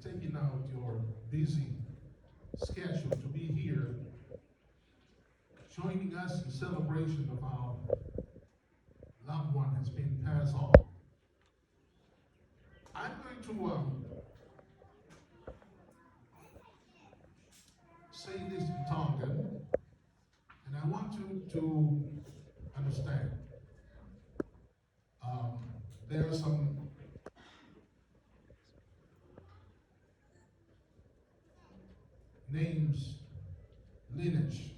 taking out your busy schedule to be here, joining us in celebration of our loved one has been passed on. I'm going to say this in Tongan, and I want you to understand. There are some names, lineage,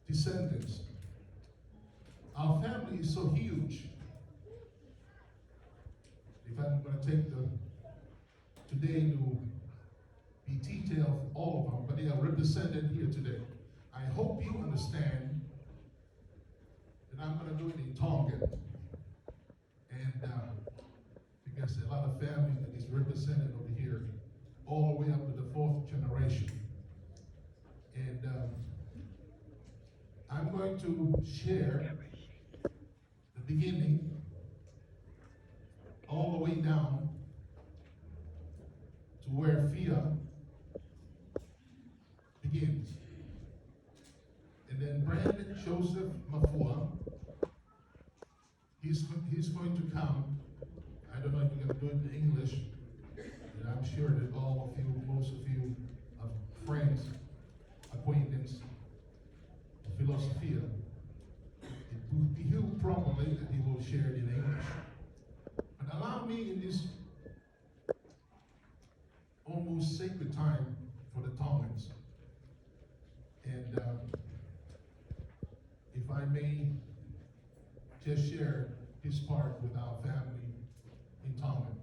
descendants. Our family is so huge. If I'm going to take today to be detailed for all of them, but they are represented here today. I hope you understand that I'm going to do it in Tongan. And because a lot of family that is represented over here, all the way up to the 4th generation. And I'm going to share the beginning all the way down to where Fia begins. And then Brandon Joseph Mafua, he's going to come. I don't know if you're going to do it in English, and I'm sure that all of you, most of you, are friends, acquaintance of Filosofia. It would behoove properly that he will share it in English. But allow me in this almost sacred time for the Tongans, and if I may just share his part with our family in Tongan.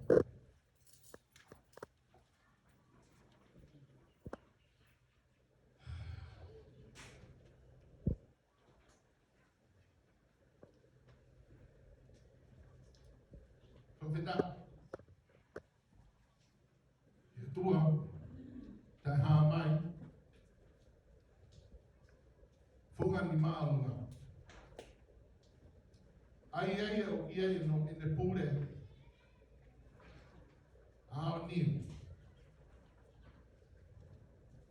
Pagkita, ito tahamay, fungan ni maalunga. Ay no in the pure, nim,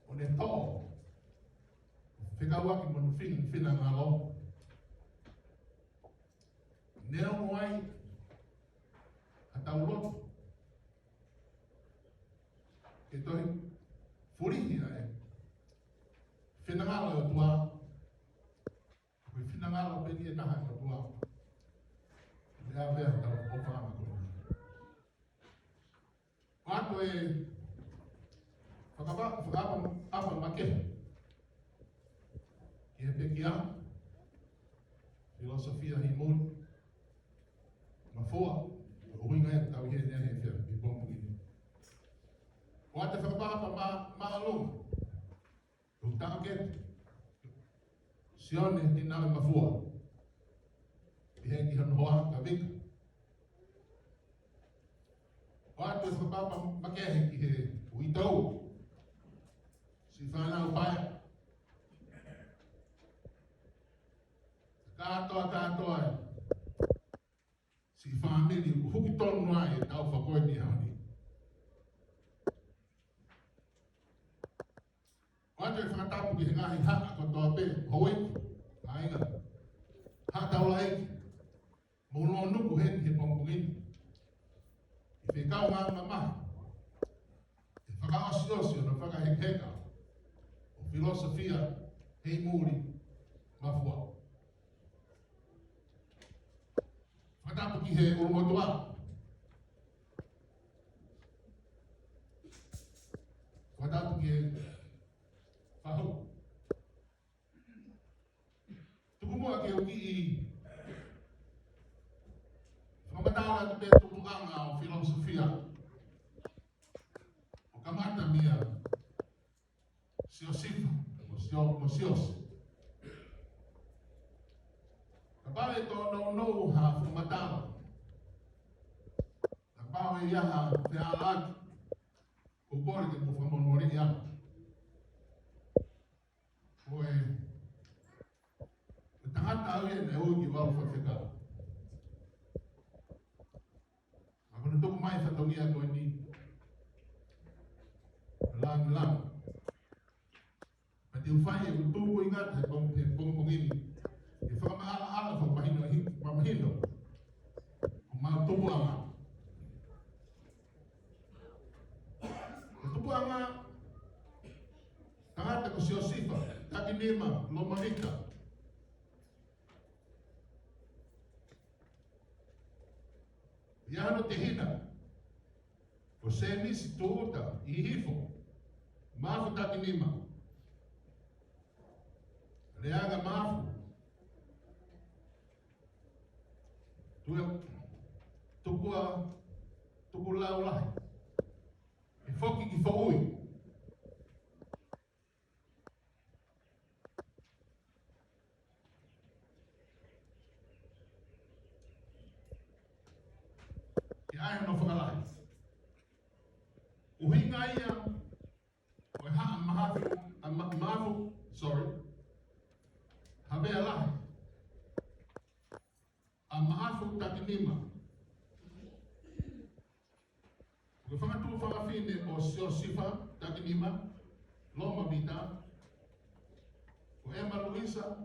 on the tall, Figawaki mon finangalo, Neo White. Ataulot, ito furi finangalo tua, finangalo peni tahan tua, biar tahu apa aku. Waktu apa makin, ia pekia, filosofia himun, mafua. Uingat tahu dia ni dia bom begini. Waktu apa malum, target sione ni nama Mafua. Dia ni hendak kawik. Waktu apa makan ki uitau. Si fana upai. Kato. Si family hukiton noai tau fakoi ni hani. Wajah fakata pergi ngai hak kau tope hoi, ainga. Hak tau lai, mulonu kuhen hipong pungin. Ifikau mama, ifakau asiosio na faka heka. Filosofia hei muri Mafua. Mata pergi he rumah tua. Mata pergi fahu. Tukumu ake uki. Famadawa tu betu tukanga filosofia. Ukamata mia. Siosifa, mosios. Kapale to no ha fumatama. Kapale ya ha fealat. Kupore ke mufamon mori ya. Oe. Tangat tahu ya ne ugi baru fakeka. Aku nutuk mai fatongia ko ni. lang. Pati ufay e tubo ingat e pong ini. E whakamaala whak mahino. Uma tubo ama. Tubo ama tangata ko si Osifa, Takinima, Lomarika. Iano te hina. O se nisi tuuta, I hifo. Mafu Takinima. Reaga mafu. Tuku lau lahi. E foki ki foui. Ki ai no whakalahi. Uhinga ia, o haa mafu, sorry, habea lahi. A maafu Takinima. O whakatu whakawhine o Osifa, Takinima, Loma Mita, o Emma Luisa,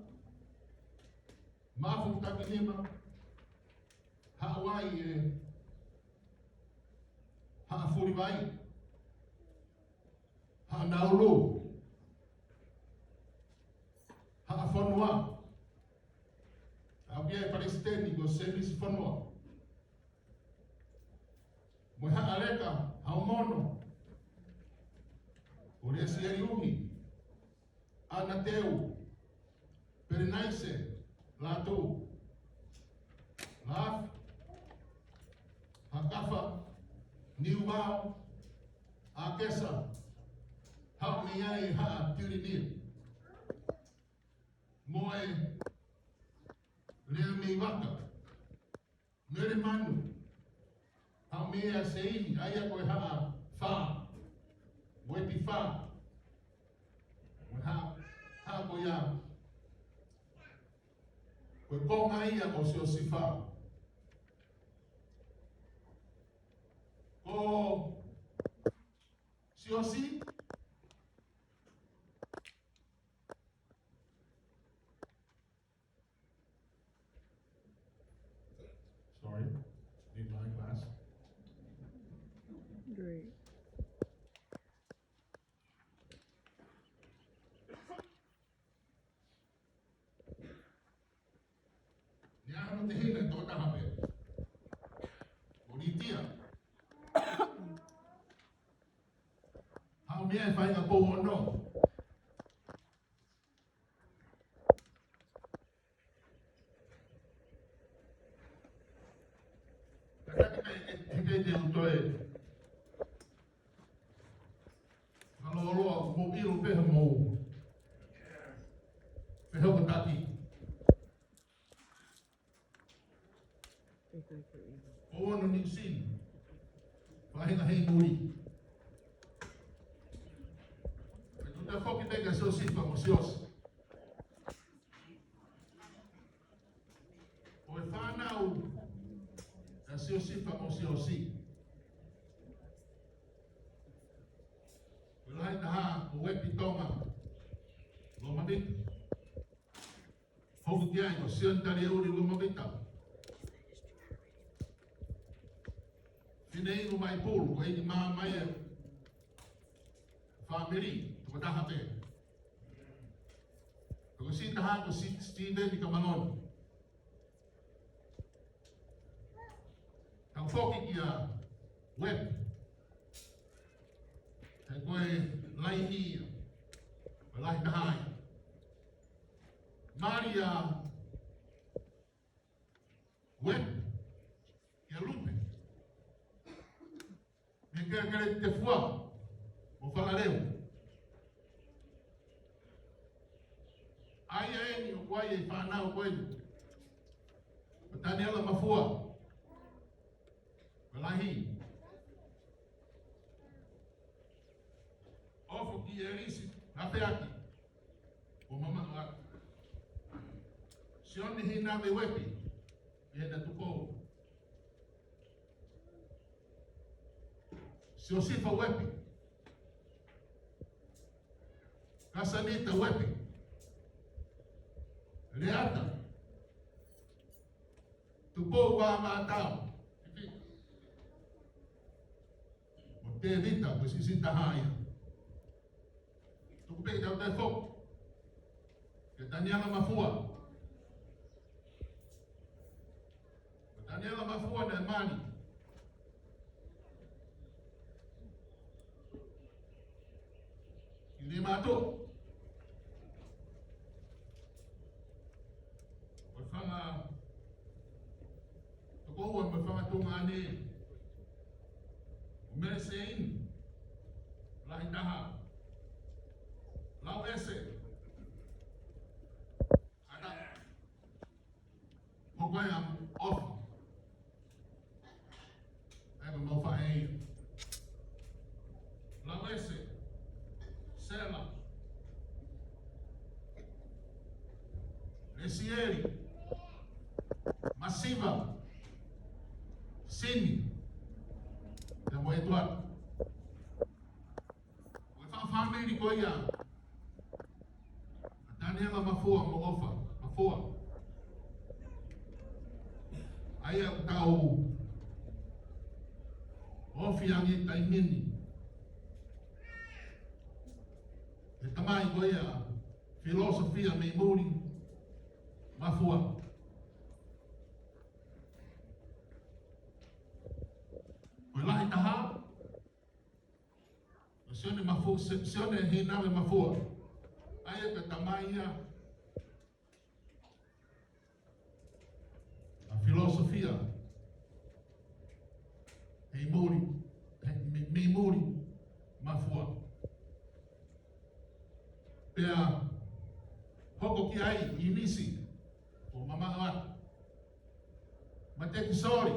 maafu Takinima, Hawaii e Haafuriwai, Naulu, Haafonua, Abia Palestini go semis Fonua. Moha Aleka, Haumono, Uresi Ariuhi, Anateu, Perinaise, Latu, Laf, Hakafa, Niubao, Akesa, Hauniai Ha Tirinir, Moe, Leami Waka, Merimanu, Haumea Seini, Aya Koe Ha Fa, Wepi Fa, Ha Koya, Koe Konga Ia o se Osifa. O si Osi, sorry, need my glass. Great. Niano te hina toda hape. Bonitia. How me I find a go or no? Hige utoe. Kaloloa mobile peha mo. Peha ko tati. O ano ni si. Pahinga hei muri. Tuta foki tega so sifa mo sios. O e whanau na sio sifa mo siosi. Ulai taha o wepi tonga. Loma bita. Foku tiai o siantari euri loma bita. Finei o mai pulu, ko eni maa mai e whamiri, tuka taha te. Tuka si taha ko si Steven i kamaloni. Tau foki ki a web. Te koe lai ia, o lai tahai. Mari a web, ia lupe. Me kere te fua, o whalareu. Aia eni o kwai e whanau koe. O tani ala mafua. Malahi. Ofo ki e risi, hape aki. O mama ngak. Sioni hina me wepi. E na tuko. Si Osifa wepi. Kasanita wepi. Leata. Tupo wa matao. Motelita, posisita haya. Tukupe daw tayo fok. Katanya nga mafua. Katanya nga mafua na mani. Hindi mato. Mafanga tukuwan mafanga tungani. Umeresein. Lain daha. Lau ese. Ada. Pokoknya yang off. Aku mau faham. Lau ese. Sela. Resieri. Masiva. Sini. Dan mau Edward. Wafang family ko yan. Daniela Mafua mo ofa. Mafua. Ayaw tao. Ofi ang itay mini. Itamay ko yan. Filosofia Mafua. Wala itaha. Sione Mafua, sione hiname Mafua. Ayaw katamaya. A filosofia. Memori Mafua. Pea hoko ki ai inisi o mama mateki sorry.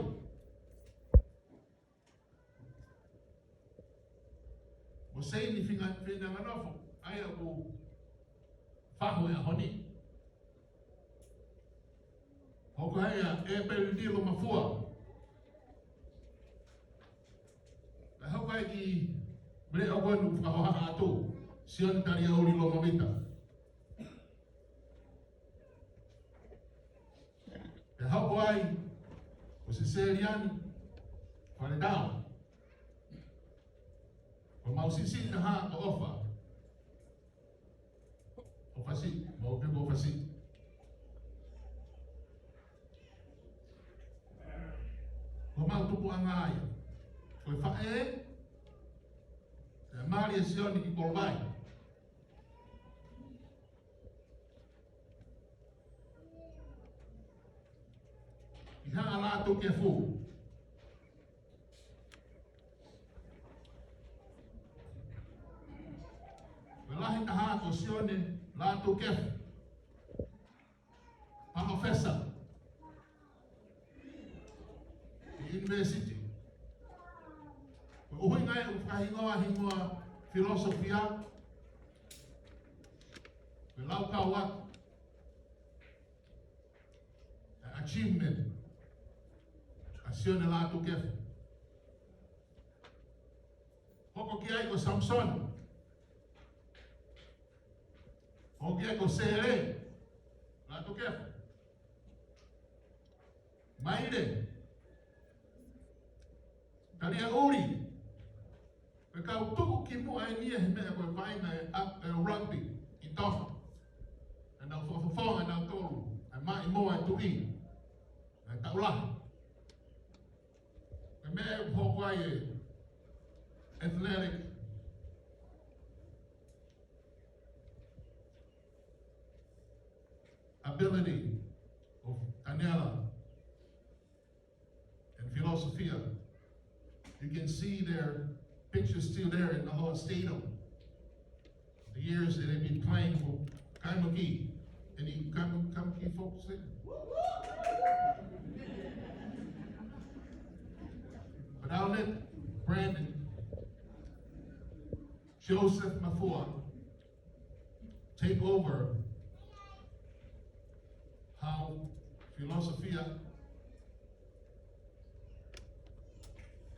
Você ni finga nganofo aya ko faho ya honi. Hoko haya perdido Mafua. Hoko ai ki bre ogonu faho ato. Sion taria uri lo mamita. E hoko ai você seriani fale down. O mau sisi na ha o ofa. O fasi, mau pego fasi. O mau tupu angai. Foi fa Maria sioni ki kolbai. Iha ala to ke fu. Lahi taha ko sione la to ke. Professor. University. Uhui ngai hingoa filosofia. Lau kawa achievement. Acione la to ke. Hoko ki ai ko Samson. Ogia ko sere la to ke. Maire. Karia uri. Because tu ki mo ai ni me ko vai na rugby in Toma. And now for and now tolu. And my mo to eat. And taula. And me ho kwai athletic ability of Daniela and Filosofia. You can see their pictures still there in the whole stadium. The years that they've been playing for Kaimaki. Any Kaimaki folks there? But I'll let Brandon, Joseph Mafua take over how Filosofia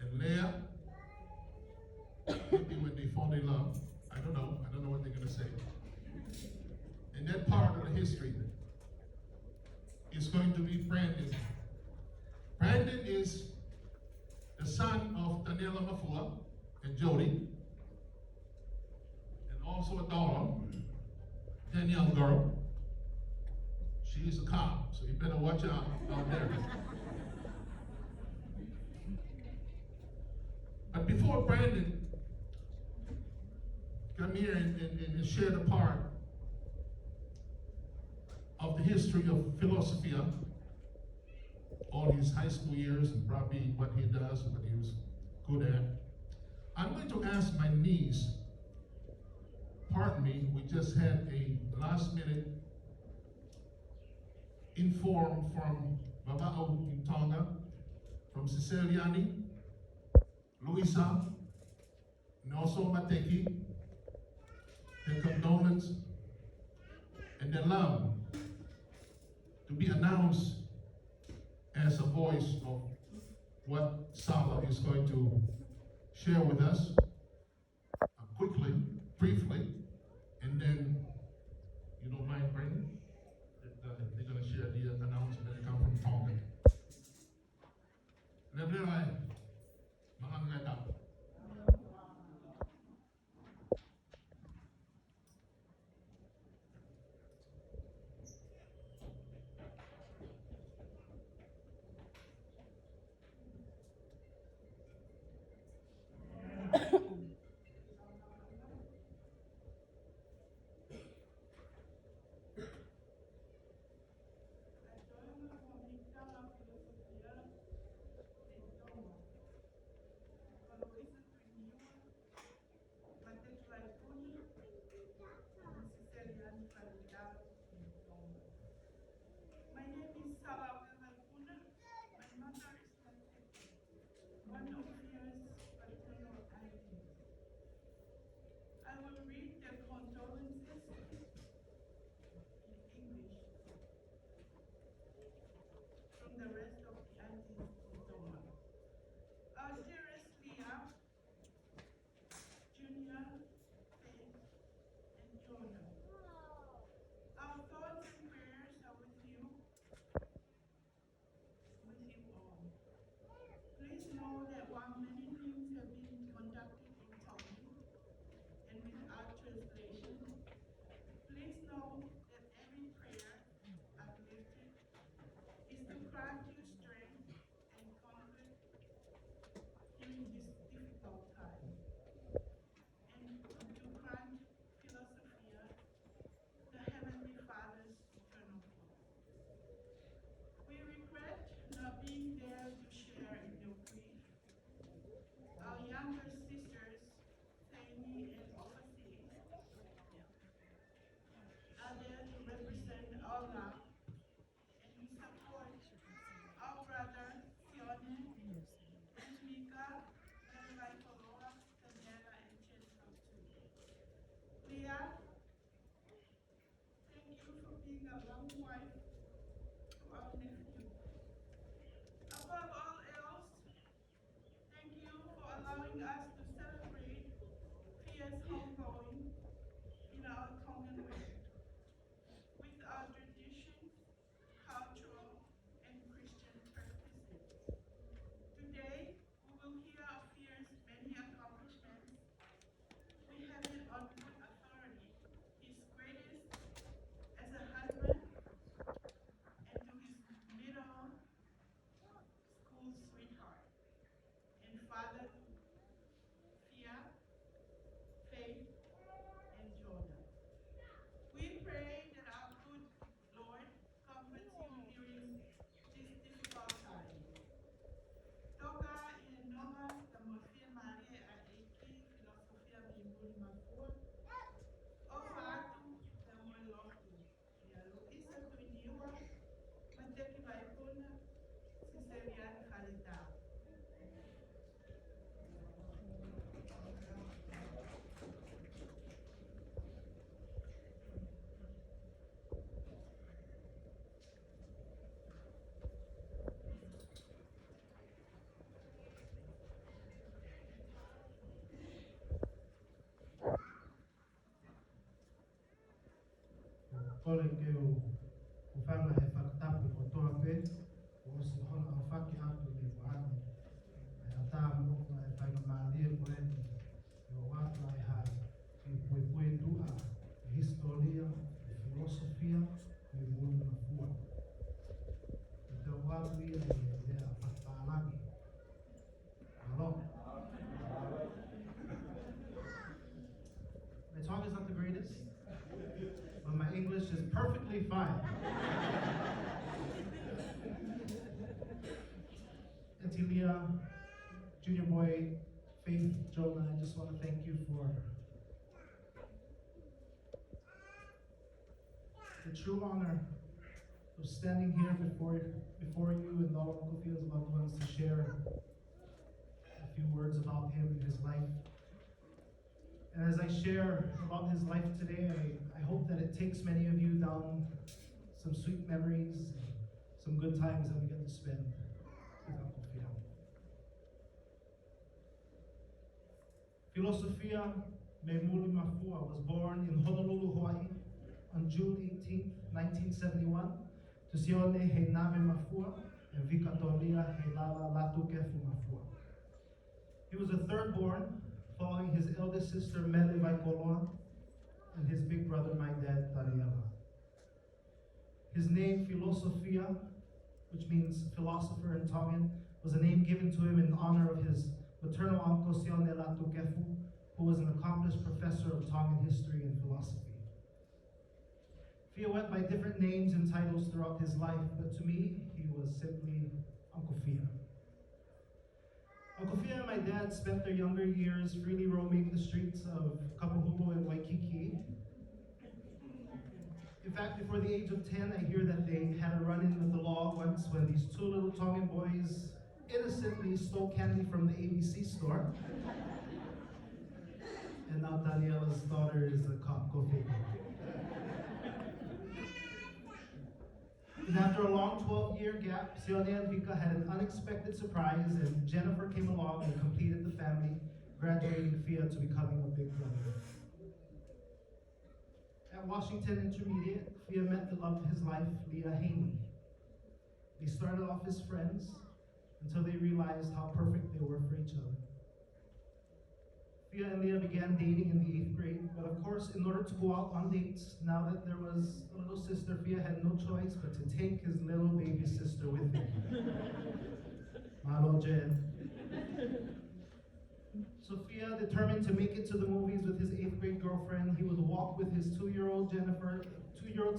and Leah, maybe when they fall in love, I don't know what they're gonna say. And that part of the history is going to be Brandon. Brandon is the son of Daniela Mafua and Jody, and also a daughter, Danielle girl. She's a cop, so you better watch out there. But before Brandon come here and share the part of the history of Filosofia, all his high school years and probably what he does and what he was good at, I'm going to ask my niece, pardon me, we just had a last minute inform from Babao in Tonga, from Siciliani, Luisa, and also Mateki, their condolence and their love to be announced as a voice of what Sala is going to share with us quickly, briefly, and then, you don't mind, Brandon? They're going to share the announcement that come from Tonga. Leblelai, Mahangata. My name is Sarah Malkuna. My mother is Mateki, one of Fia's paternal aunties. I will read their condolences in English from the rest of the aunties in Tonga. Our dearest Leah, Junior, Faith, and Jonah. Our thoughts and prayers are with you all. Please know that while many things have been conducted in Tongan and without translation, please know that every prayer uplifted is to grant you strength and comfort during this difficult time, and to grant Philosophia the Heavenly Father's eternal peace. We regret not being there to share in your grief. Our younger sisters, Saini and Ofasi, are there to represent our love, and we support our brother, Sione, and Mika, Manuel Koloa, Daniela, and Jennifer too. Leah, thank you for being a loving wife to our nephew. Above all else, thank you for allowing us to celebrate Fia's homegoing in our Tongan way, with our traditions, cultural, and Christian practices. Today, we will hear of Fia's many accomplishments. We have it on good authority, his greatest as a husband, Kole ke o whanga he whakatapu o toa pe, o si hona au whaki atu le wahane. E a tā moko e whainga mālia koe e o wātua e hai, e pue dua, e historia, e filosofia, e mulu mafua. E te o wātu ia e a whakpālangi. Alo. My tongue is not the greatest, but my English is perfectly fine. Auntie Leah, Junior Boy, Faith, Jonah, I just want to thank you for the true honor of standing here before you and all of Kofia's loved ones to share a few words about him and his life. And as I share about his life today, I hope that it takes many of you down some sweet memories, some good times that we get to spend with Uncle Fia. Filosofia Mafua was born in Honolulu, Hawaii on June 18, 1971, to Sione he Nave Mafua and Vikatolia he Lala Latu Kefu Mafua. He was the third born, following his eldest sister Mele Vaikoloa and his big brother, my dad, Daniela. His name, Filosofia, which means philosopher in Tongan, was a name given to him in honor of his maternal uncle Sione Latu Kefu, who was an accomplished professor of Tongan history and philosophy. Fia went by different names and titles throughout his life, but to me, he was simply Uncle Fia. Uncle Fia and my dad spent their younger years freely roaming the streets of Kapahulo and Waikiki. In fact, before the age of 10, I hear that they had a run-in with the law once when these two little Tongan boys innocently stole candy from the ABC store. And now Daniela's daughter is a cop. Go figure. And after a long 12-year gap, Sione and Vika had an unexpected surprise, and Jennifer came along and completed the family, graduating Fia to becoming a big brother. At Washington Intermediate, Fia met the love of his life, Leah Haney. They started off as friends until they realized how perfect they were for each other. Fia and Leah began dating in the 8th grade, but of course, in order to go out on dates, now that there was a little sister, Fia had no choice but to take his little baby sister with him. Malo Jen. So Fia, determined to make it to the movies with his 8th grade girlfriend, he would walk with his 2-year-old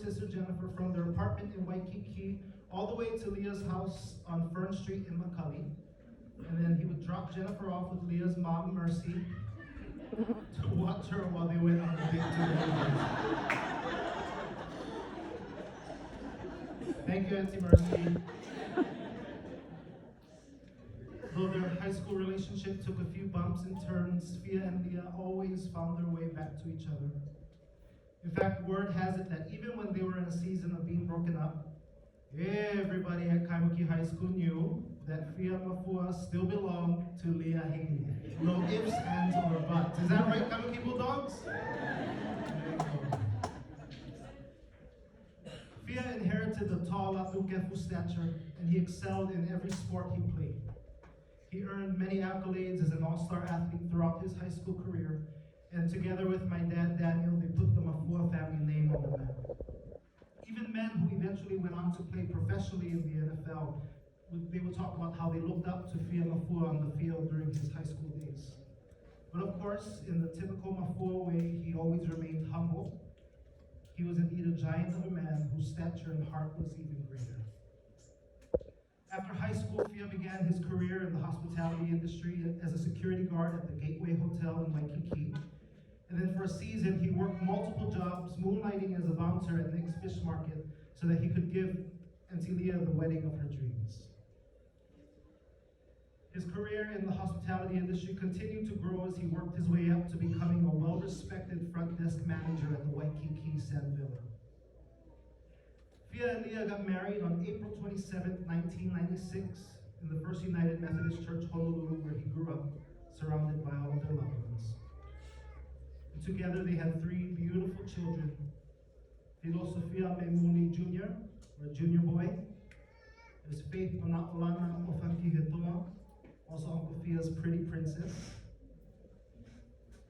sister Jennifer from their apartment in Waikiki all the way to Leah's house on Fern Street in Macaulay. And then he would drop Jennifer off with Leah's mom, Mercy, to watch her while they went on a date to the movies. Thank you, Auntie Mercy. Though their high school relationship took a few bumps and turns, Fia and Leah always found their way back to each other. In fact, word has it that even when they were in a season of being broken up, everybody at Kaimuki High School knew that Fia Mafua still belonged to Leah Haney. No ifs, ands, or buts. Is that right, Kaimuki Bulldogs? There you go. Fia inherited the tall Latu Kefu stature, and he excelled in every sport he played. He earned many accolades as an all-star athlete throughout his high school career, and together with my dad, Daniel, they put the Mafua family name on the map. Even men who eventually went on to play professionally in the NFL, they would talk about how they looked up to Fia Mafua on the field during his high school days. But of course, in the typical Mafua way, he always remained humble. He was indeed a giant of a man whose stature and heart was even greater. After high school, Fia began his career in the hospitality industry as a security guard at the Gateway Hotel in Waikiki. And then for a season, he worked multiple jobs, moonlighting as a bouncer at Nick's Fish Market so that he could give Auntie Leah the wedding of her dreams. His career in the hospitality industry continued to grow as he worked his way up to becoming a well-respected front desk manager at the Waikiki Sand Villa. Fia and Leah got married on April 27, 1996, in the First United Methodist Church, Honolulu, where he grew up, surrounded by all of their loved ones. And together they had 3 beautiful children. Filosofia Jr., or Junior Boy. There's Faith Onaolana Ofankihetoa, also Uncle Fia's pretty princess.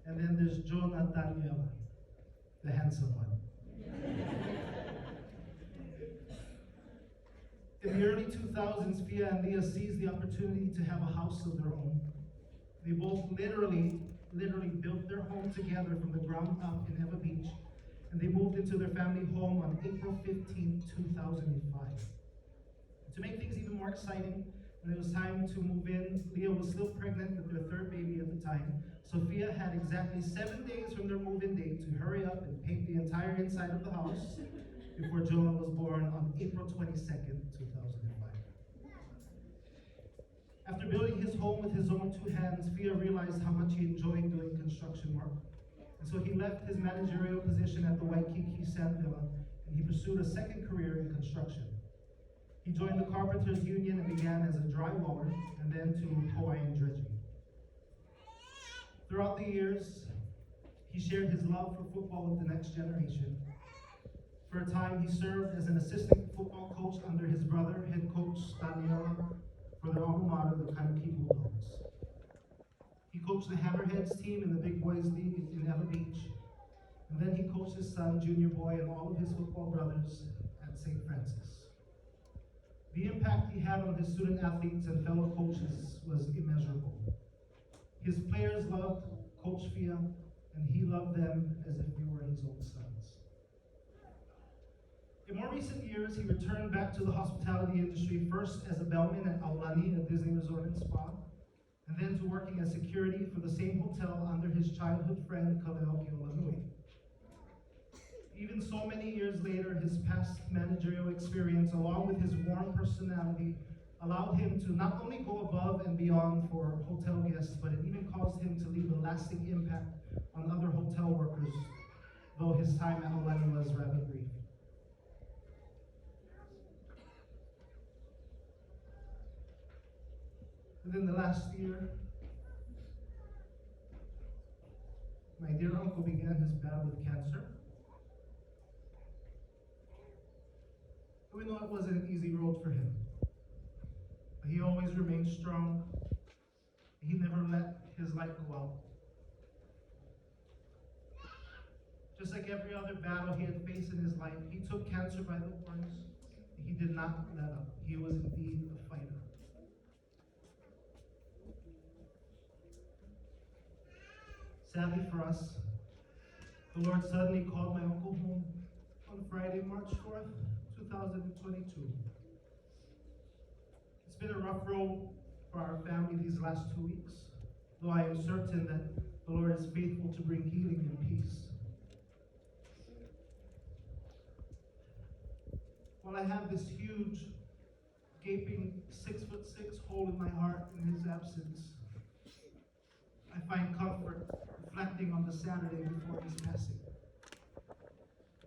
And then there's Jonah Daniel, the handsome one. In the early 2000s, Fia and Leah seized the opportunity to have a house of their own. They both literally built their home together from the ground up in Eva Beach, and they moved into their family home on April 15, 2005. To make things even more exciting, when it was time to move in, Leah was still pregnant with their third baby at the time. Sophia had exactly 7 days from their move-in date to hurry up and paint the entire inside of the house before Jonah was born on April 22nd, 2005. After building his home with his own two hands, Fia realized how much he enjoyed doing construction work. And so he left his managerial position at the Waikiki Sand Villa, and he pursued a second career in construction. He joined the Carpenters Union and began as a drywaller, and then to Hawaiian dredging. Throughout the years, he shared his love for football with the next generation. For a time, he served as an assistant football coach under his brother, head coach Daniela, for their alma mater, the Kanuki Bulldogs. He coached the Hammerheads team in the Big Boys League in Eva Beach, and then he coached his son, Junior Boy, and all of his football brothers at St. Francis. The impact he had on his student athletes and fellow coaches was immeasurable. His players loved Coach Fia, and he loved them as if they were his own sons. In more recent years, he returned back to the hospitality industry, first as a bellman at Aulani, a Disney resort and spa, and then to working as security for the same hotel under his childhood friend, Kaleo Keolanui. Even so many years later, his past managerial experience, along with his warm personality, allowed him to not only go above and beyond for hotel guests, but it even caused him to leave a lasting impact on other hotel workers, though his time at Aulani was rather brief. Within the last year, my dear uncle began his battle with cancer. We know it wasn't an easy road for him, but he always remained strong. He never let his light go out. Just like every other battle he had faced in his life, he took cancer by the horns. He did not let up. He was indeed a fighter. Sadly for us, the Lord suddenly called my uncle home on Friday, March 4th, 2022. It's been a rough road for our family these last 2 weeks, though I am certain that the Lord is faithful to bring healing and peace. While I have this huge, gaping 6'6" hole in my heart in his absence, I find comfort reflecting on the Saturday before his passing.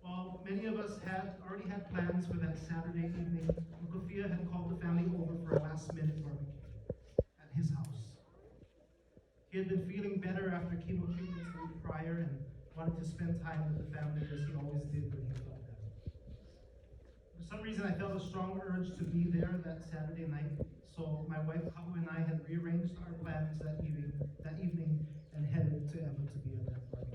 While many of us had already had plans for that Saturday evening, Uncle Fia had called the family over for a last-minute barbecue at his house. He had been feeling better after chemo treatments the week prior and wanted to spend time with the family as he always did when he felt better. For some reason, I felt a strong urge to be there that Saturday night, so my wife Kahu and I had rearranged our plans that evening and headed to Eva to be at that barbecue.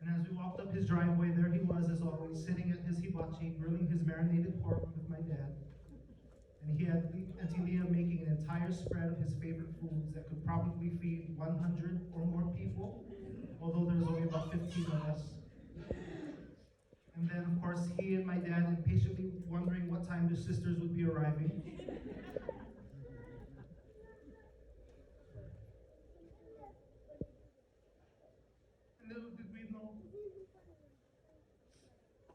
And as we walked up his driveway, there he was, as always, sitting at his hibachi, grilling his marinated pork with my dad. And he had Auntie Leah making an entire spread of his favorite foods that could probably feed 100 or more people, although there's only about 15 of us. And then, of course, he and my dad impatiently wondering what time their sisters would be arriving. And little did we know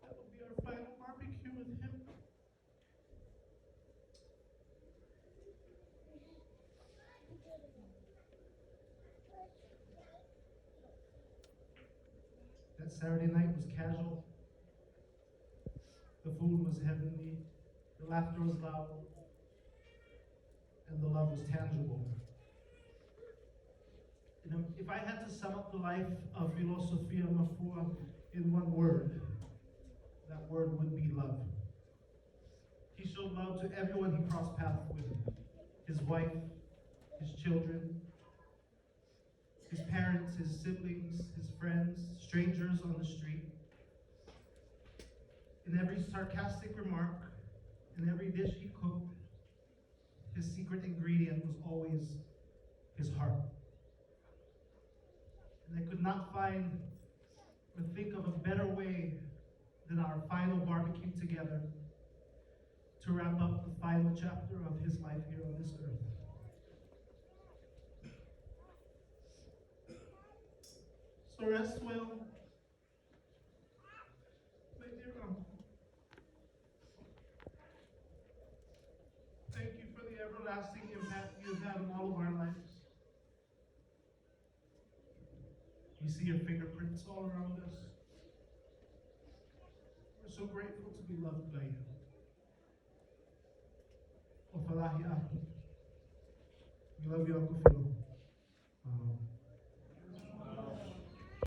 that would be our final barbecue with him. That Saturday night was casual. The food was heavenly, the laughter was loud, and the love was tangible. You know, if I had to sum up the life of Filosofia Mafua in one word, Lord would be love. He showed love to everyone he crossed paths with. His wife, his children, his parents, his siblings, his friends, strangers on the street. In every sarcastic remark, in every dish he cooked, his secret ingredient was always his heart. And I could not find or think of a better way than our final barbecue together to wrap up the final chapter of his life here on this earth. So rest well, my dear uncle. Thank you for the everlasting impact you have had on all of our lives. We see your fingerprints all around us. We're so grateful to be loved by you. Ofalahi Aku. We love you, Uncle Phil.